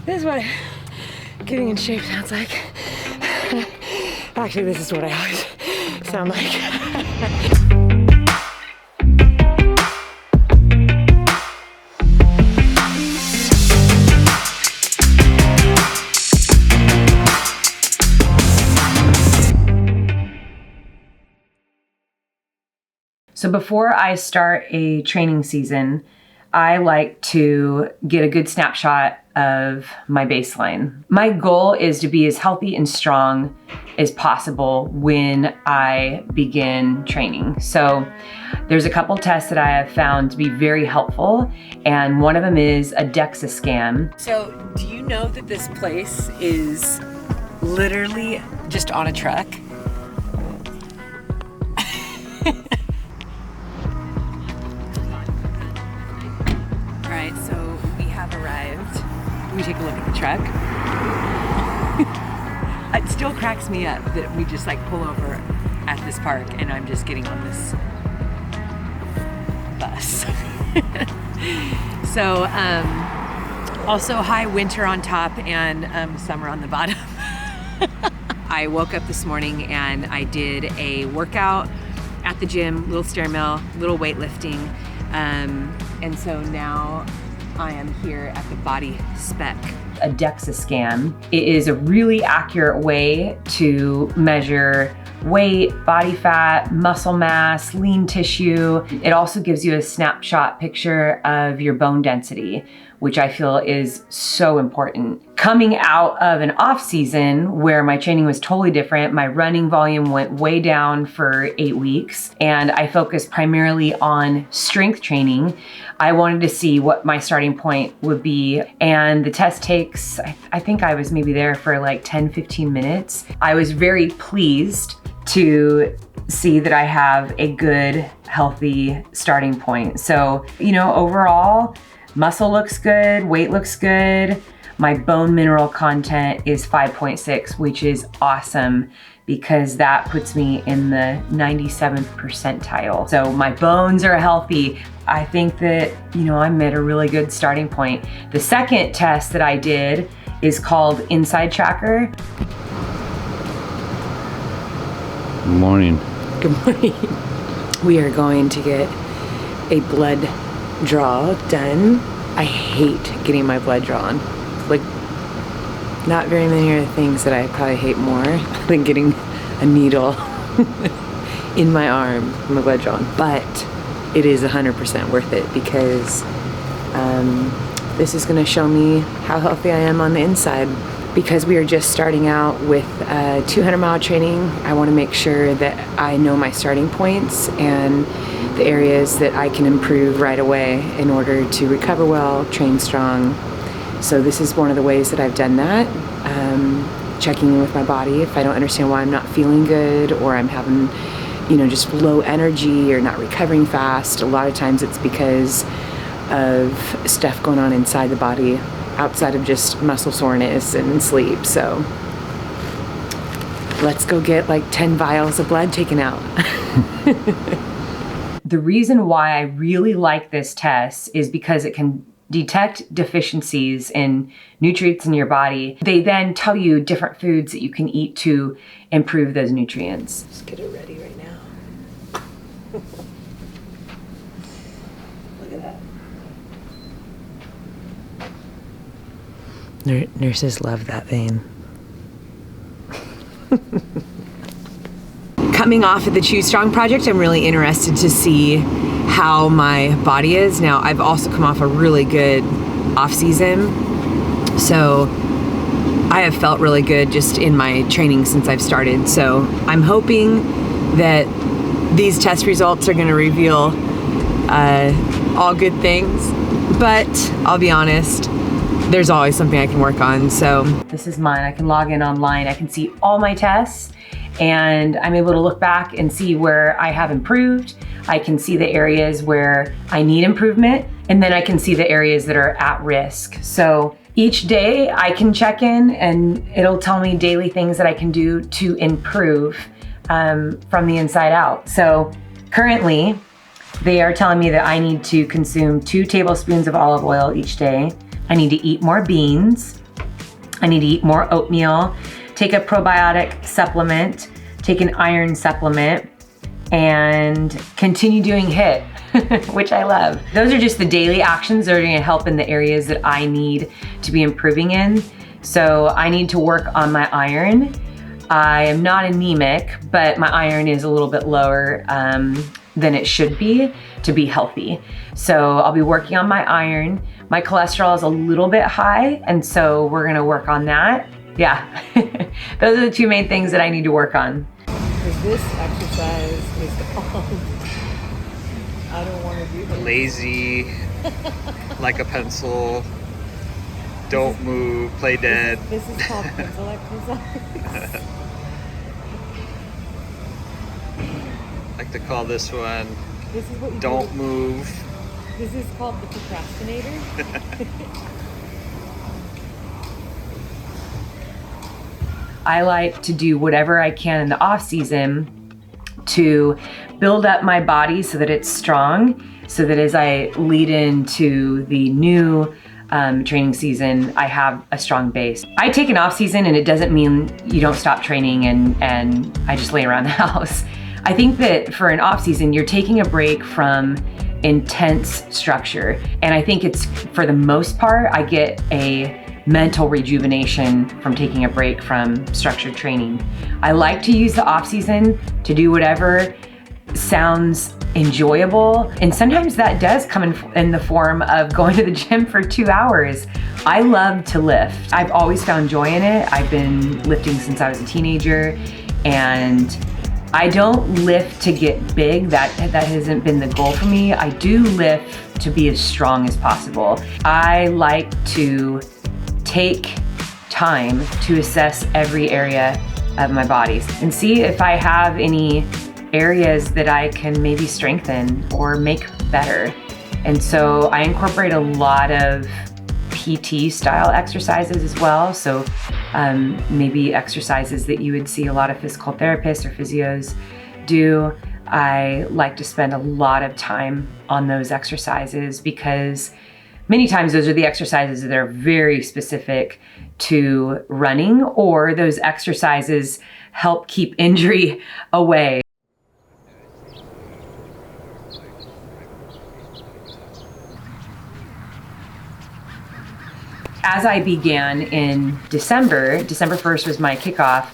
This is what getting in shape sounds like. Actually, this is what I always sound like. So before I start a training season, I like to get a good snapshot of my baseline. My goal is to be as healthy and strong as possible when I begin training. So there's a couple tests that I have found to be very helpful, and one of them is a Dexa-Scan. So do you know that this place is literally just on a truck? So we have arrived. Can we take a look at the truck? It still cracks me up that we just like pull over at this park and I'm just getting on this bus. So also high winter on top and summer on the bottom. I woke up this morning and I did a workout at the gym, little stair mill, little weightlifting. And so now I am here at the BodySpec. A Dexa-Scan. It is a really accurate way to measure weight, body fat, muscle mass, lean tissue. It also gives you a snapshot picture of your bone density, which I feel is so important. Coming out of an off season where my training was totally different, my running volume went way down for 8 weeks, and I focused primarily on strength training. I wanted to see what my starting point would be, and the test takes, I think I was maybe there for like 10-15 minutes. I was very pleased to see that I have a good, healthy starting point. So, you know, overall, muscle looks good, weight looks good. My bone mineral content is 5.6, which is awesome because that puts me in the 97th percentile. So my bones are healthy. I think that, you know, I'm at a really good starting point. The second test that I did is called InsideTracker. Good morning. Good morning. We are going to get a blood draw done. I hate getting my blood drawn. Like, not very many other things that I probably hate more than getting a needle in my arm, my blood drawn. But it is 100% worth it because this is gonna show me how healthy I am on the inside. Because we are just starting out with 200-mile training, I wanna make sure that I know my starting points and the areas that I can improve right away in order to recover well, train strong. So this is one of the ways that I've done that. Checking in with my body if I don't understand why I'm not feeling good or I'm having, you know, just low energy or not recovering fast. A lot of times it's because of stuff going on inside the body outside of just muscle soreness and sleep. So let's go get like 10 vials of blood taken out. The reason why I really like this test is because it can detect deficiencies in nutrients in your body. They then tell you different foods that you can eat to improve those nutrients. Let's get it ready right now. Look at that. Nurses love that vein. Coming off of the Choose Strong project, I'm really interested to see how my body is. Now, I've also come off a really good off season, so I have felt really good just in my training since I've started. So I'm hoping that these test results are gonna reveal all good things, but I'll be honest, there's always something I can work on. So this is mine. I can log in online. I can see all my tests and I'm able to look back and see where I have improved. I can see the areas where I need improvement, and then I can see the areas that are at risk. So each day I can check in and it'll tell me daily things that I can do to improve from the inside out. So currently they are telling me that I need to consume 2 tablespoons of olive oil each day. I need to eat more beans, I need to eat more oatmeal, take a probiotic supplement, take an iron supplement, and continue doing HIIT, which I love. Those are just the daily actions that are gonna help in the areas that I need to be improving in. So I need to work on my iron. I am not anemic, but my iron is a little bit lower than it should be to be healthy. So I'll be working on my iron. My cholesterol is a little bit high, and so we're gonna work on that. Yeah, those are the two main things that I need to work on. This exercise is called, I don't want to do this. Lazy, like a pencil, don't move, play dead. This is called pencil exercise. I like to call this one, This is what you don't do. move. This is called the procrastinator. I like to do whatever I can in the off season to build up my body so that it's strong, so that as I lead into the new training season, I have a strong base. I take an off season and it doesn't mean you don't stop training and I just lay around the house. I think that for an off season, you're taking a break from intense structure. And I think it's, for the most part, I get a mental rejuvenation from taking a break from structured training. I like to use the off season to do whatever sounds enjoyable. And sometimes that does come in the form of going to the gym for 2 hours. I love to lift. I've always found joy in it. I've been lifting since I was a teenager, and I don't lift to get big. That hasn't been the goal for me. I do lift to be as strong as possible. I like to take time to assess every area of my body and see if I have any areas that I can maybe strengthen or make better. And so I incorporate a lot of PT style exercises as well. So maybe exercises that you would see a lot of physical therapists or physios do. I like to spend a lot of time on those exercises because many times those are the exercises that are very specific to running, or those exercises help keep injury away. As I began in December 1st was my kickoff.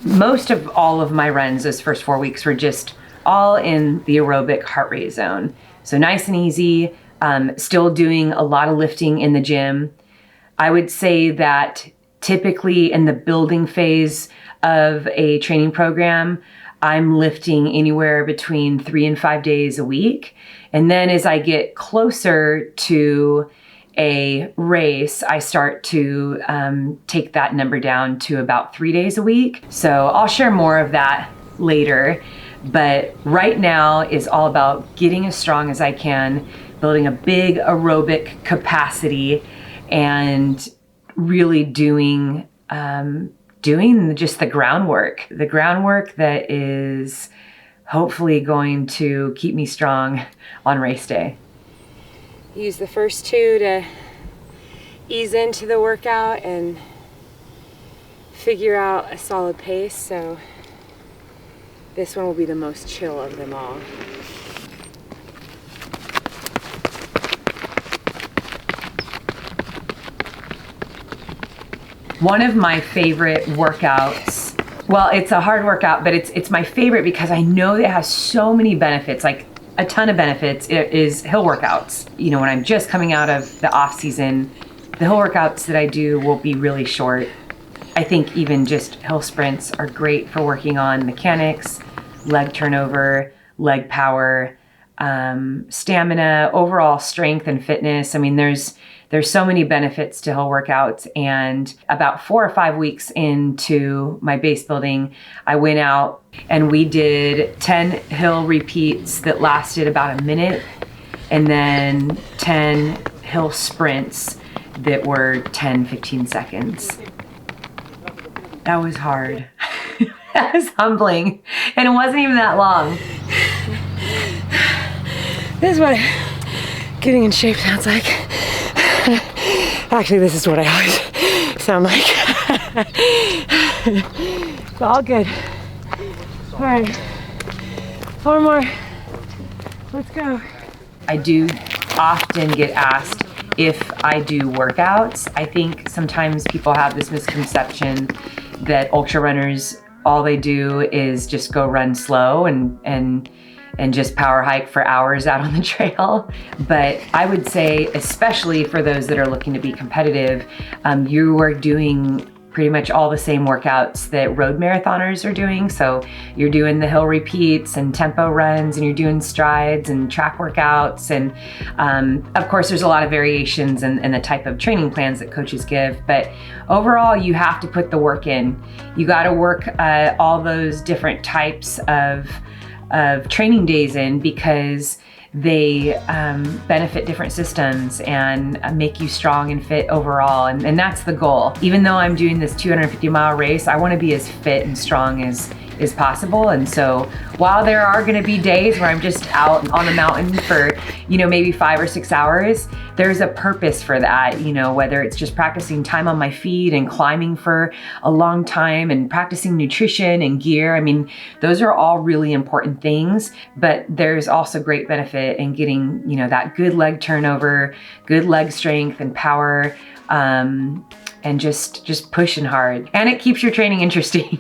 Most of all of my runs those first 4 weeks were just all in the aerobic heart rate zone. So nice and easy, still doing a lot of lifting in the gym. I would say that typically in the building phase of a training program, I'm lifting anywhere between 3 and 5 days a week. And then as I get closer to a race, I start to take that number down to about 3 days a week. So I'll share more of that later. But right now is all about getting as strong as I can, building a big aerobic capacity, and really doing just the groundwork that is hopefully going to keep me strong on race day. Use the first 2 to ease into the workout and figure out a solid pace. So this one will be the most chill of them all. One of my favorite workouts, well, it's a hard workout, but it's my favorite because I know it has so many benefits, like a ton of benefits, is hill workouts. You know, when I'm just coming out of the off season, the hill workouts that I do will be really short. I think even just hill sprints are great for working on mechanics, leg turnover, leg power, stamina, overall strength and fitness. I mean, there's so many benefits to hill workouts. And about 4 or 5 weeks into my base building, I went out and we did 10 hill repeats that lasted about a minute, and then 10 hill sprints that were 10, 15 seconds. That was hard. That was humbling. And it wasn't even that long. This is what getting in shape sounds like. Actually, this is what I always sound like. It's all good. All right, 4 more. Let's go. I do often get asked if I do workouts. I think sometimes people have this misconception that ultra runners, all they do is just go run slow and just power hike for hours out on the trail. But I would say, especially for those that are looking to be competitive, you are doing pretty much all the same workouts that road marathoners are doing. So you're doing the hill repeats and tempo runs, and you're doing strides and track workouts. And of course, there's a lot of variations in the type of training plans that coaches give. But overall, you have to put the work in. You got to work all those different types of training days in, because they benefit different systems and make you strong and fit overall. And that's the goal. Even though I'm doing this 250-mile race, I want to be as fit and strong as possible. And so while there are going to be days where I'm just out on the mountain for, maybe 5 or 6 hours, there's a purpose for that, whether it's just practicing time on my feet and climbing for a long time and practicing nutrition and gear. I mean, those are all really important things, but there's also great benefit in getting, that good leg turnover, good leg strength and power, and just pushing hard. And it keeps your training interesting.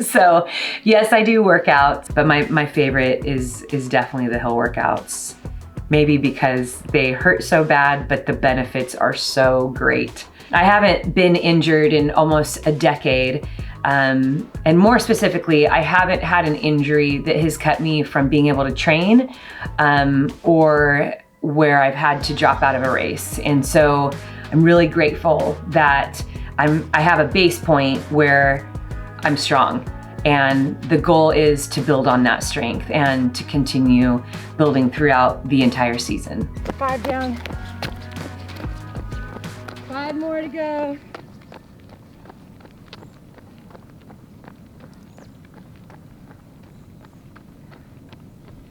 So yes, I do workouts, but my favorite is definitely the hill workouts. Maybe because they hurt so bad, but the benefits are so great. I haven't been injured in almost a decade. And more specifically, I haven't had an injury that has kept me from being able to train, or where I've had to drop out of a race. And so I'm really grateful that I have a base point where I'm strong. And the goal is to build on that strength and to continue building throughout the entire season. 5 down. 5 more to go.